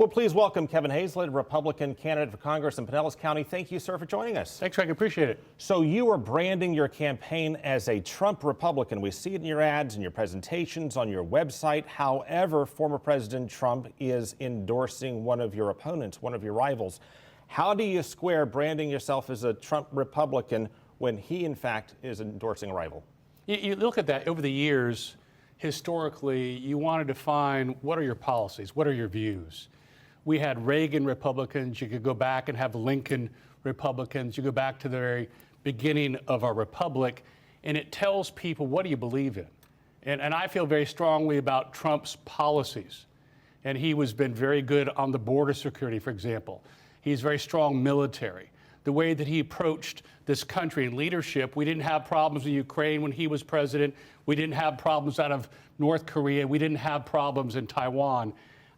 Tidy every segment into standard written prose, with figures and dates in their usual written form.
Well, please welcome Kevin Hayslett, Republican candidate for Congress in Pinellas County. Thank you, sir, for joining us. Thanks, Greg. Appreciate it. So you are branding your campaign as a Trump Republican. We see it in your ads and your presentations on your website. However, former President Trump is endorsing one of your opponents, one of your rivals. How do you square branding yourself as a Trump Republican when he, in fact, is endorsing a rival? You look at that over the years. Historically, you want to define what are your policies, what are your views. We had Reagan Republicans. You could go back and have Lincoln Republicans. You go back to the very beginning of our republic, and it tells people, what do you believe in? And I feel very strongly about Trump's policies. And he has been very good on the border security, for example. He's very strong military. The way that he approached this country in leadership, we didn't have problems in Ukraine when he was president. We didn't have problems out of North Korea. We didn't have problems in Taiwan.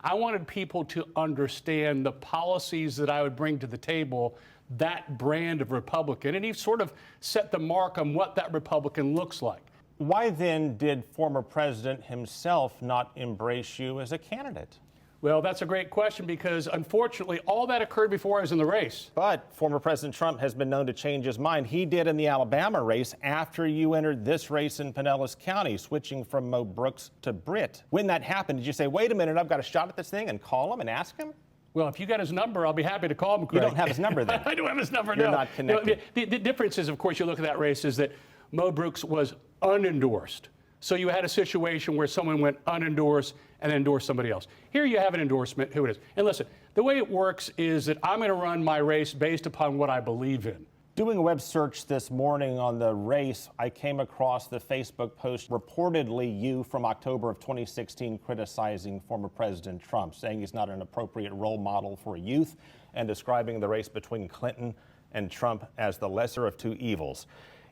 I wanted people to understand the policies that I would bring to the table, that brand of Republican, and he sort of set the mark on what that Republican looks like. Why then did former president himself not embrace you as a candidate? Well, that's a great question because, unfortunately, all that occurred before I was in the race. But former President Trump has been known to change his mind. He did in the Alabama race after you entered this race in Pinellas County, switching from Mo Brooks to Britt. When that happened, did you say, wait a minute, I've got a shot at this thing, and call him and ask him? Well, if you got his number, I'll be happy to call him, Craig. You don't have his number then? I don't have his number, You're no. not connected. No, the difference is, of course, you look at that race, is that Mo Brooks was unendorsed. So you had a situation where someone went unendorsed and then endorsed somebody else. Here you have an endorsement, who it is. And listen, the way it works is that I'm going to run my race based upon what I believe in. Doing a web search this morning on the race, I came across the Facebook post, reportedly you from October of 2016 criticizing former President Trump, saying he's not an appropriate role model for youth and describing the race between Clinton and Trump as the lesser of two evils.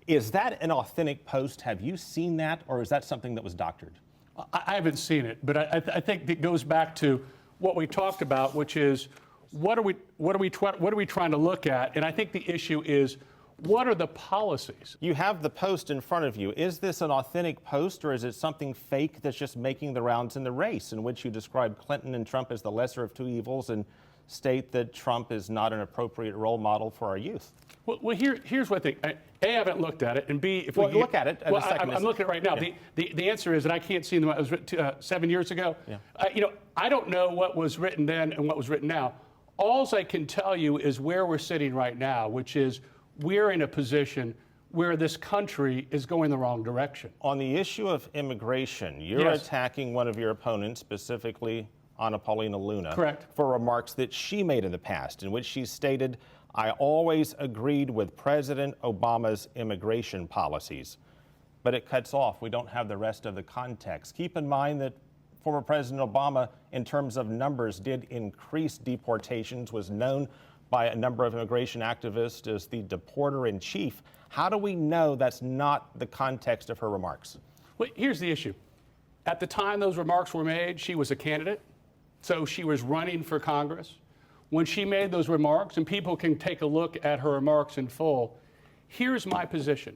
Is that an authentic post? Have you seen that, or is that something that was doctored? I haven't seen it, but I think it goes back to what we talked about, which is what are we trying to look at? And I think the issue is, what are the policies? You have the post in front of you. Is this an authentic post, or is it something fake that's just making the rounds in the race, in which you describe Clinton and Trump as the lesser of two evils and state that Trump is not an appropriate role model for our youth? Well, here's what I think. A, I haven't looked at it, and B, if we look at it. Well, I'm looking at it right now. Yeah. The answer is that I can't see them. It was written 7 years ago. Yeah. I don't know what was written then and what was written now. All I can tell you is where we're sitting right now, which is we're in a position where this country is going the wrong direction. On the issue of immigration, you're attacking one of your opponents, specifically Anna Paulina Luna. Correct. For remarks that she made in the past, in which she stated, I always agreed with President Obama's immigration policies. But it cuts off. We don't have the rest of the context. Keep in mind that former President Obama, in terms of numbers, did increase deportations, was known by a number of immigration activists as the deporter-in-chief. How do we know that's not the context of her remarks? Well, here's the issue. At the time those remarks were made, she was a candidate, so she was running for Congress. When she made those remarks, and people can take a look at her remarks in full, here's my position.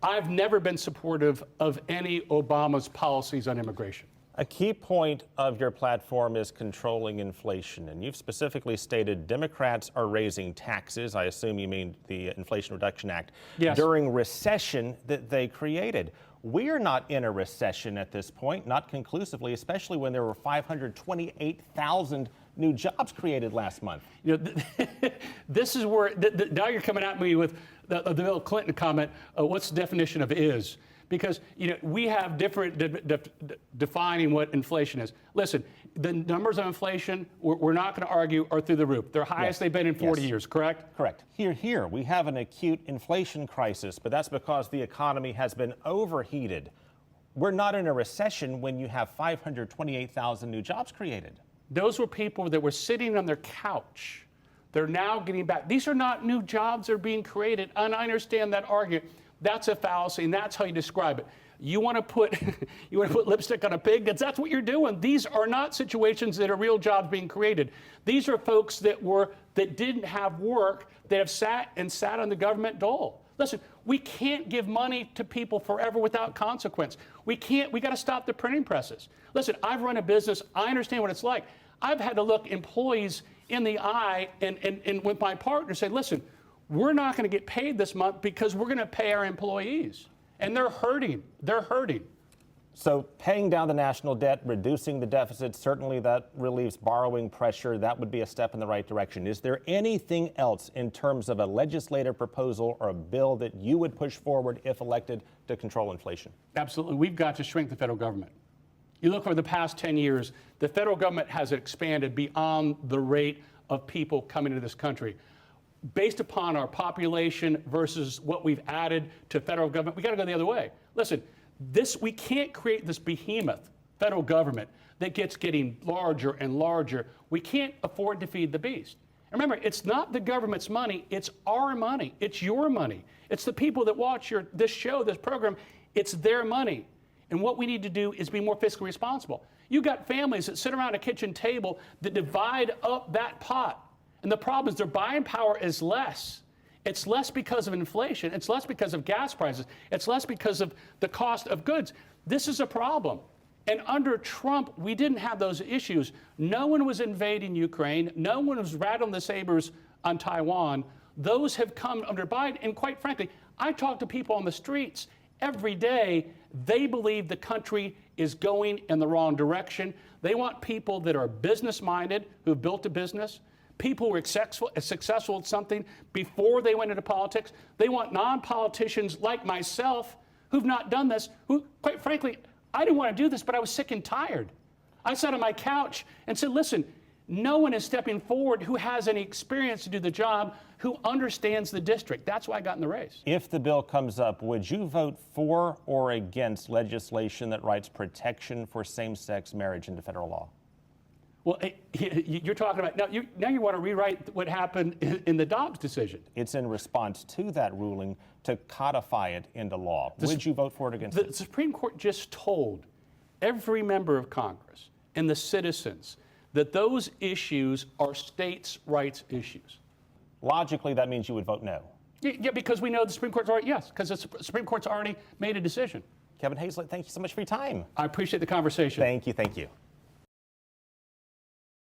I've never been supportive of any Obama's policies on immigration. A key point of your platform is controlling inflation, and you've specifically stated Democrats are raising taxes, I assume you mean the Inflation Reduction Act, during recession that they created. We're not in a recession at this point, not conclusively, especially when there were 528,000 new jobs created last month. This is where, now you're coming at me with the Bill Clinton comment, what's the definition of is? Because we have different defining what inflation is. Listen, the numbers of inflation, we're not going to argue, are through the roof. They're highest they've been in 40 years, correct? Correct. Here, we have an acute inflation crisis, but that's because the economy has been overheated. We're not in a recession when you have 528,000 new jobs created. Those were people that were sitting on their couch. They're now getting back. These are not new jobs that are being created, and I understand that argument. That's a fallacy, and that's how you describe it. You want to put lipstick on a pig? That's what you're doing. These are not situations that are real jobs being created. These are folks that didn't have work, that have sat on the government dole. Listen, we can't give money to people forever without consequence. We got to stop the printing presses. Listen, I've run a business. I understand what it's like. I've had to look employees in the eye and with my partner say, listen, we're not going to get paid this month because we're going to pay our employees. And they're hurting. They're hurting. So paying down the national debt, reducing the deficit, certainly that relieves borrowing pressure. That would be a step in the right direction. Is there anything else in terms of a legislative proposal or a bill that you would push forward if elected to control inflation? Absolutely. We've got to shrink the federal government. You look over the past 10 years, the federal government has expanded beyond the rate of people coming into this country. Based upon our population versus what we've added to federal government, we got to go the other way. Listen, we can't create this behemoth, federal government, that getting larger and larger. We can't afford to feed the beast. And remember, it's not the government's money, it's our money, it's your money. It's the people that watch this show, this program, it's their money. And what we need to do is be more fiscally responsible. You've got families that sit around a kitchen table that divide up that pot. And the problem is their buying power is less. It's less because of inflation. It's less because of gas prices. It's less because of the cost of goods. This is a problem. And under Trump, we didn't have those issues. No one was invading Ukraine. No one was rattling the sabers on Taiwan. Those have come under Biden. And quite frankly, I talk to people on the streets every day. They believe the country is going in the wrong direction. They want people that are business-minded, who've built a business, people who are successful at something before they went into politics. They want non-politicians like myself who've not done this, who, quite frankly, I didn't want to do this, but I was sick and tired. I sat on my couch and said, listen, no one is stepping forward who has any experience to do the job, who understands the district. That's why I got in the race. If the bill comes up, would you vote for or against legislation that writes protection for same-sex marriage into federal law? Well, you're talking about, now you want to rewrite what happened in the Dobbs decision. It's in response to that ruling to codify it into law. Would you vote for it against it? The Supreme Court just told every member of Congress and the citizens that those issues are states' rights issues. Logically, that means you would vote no. Yeah, because we know the Supreme Court's already, yes, because the Supreme Court's already made a decision. Kevin Hayslett, thank you so much for your time. I appreciate the conversation. Thank you.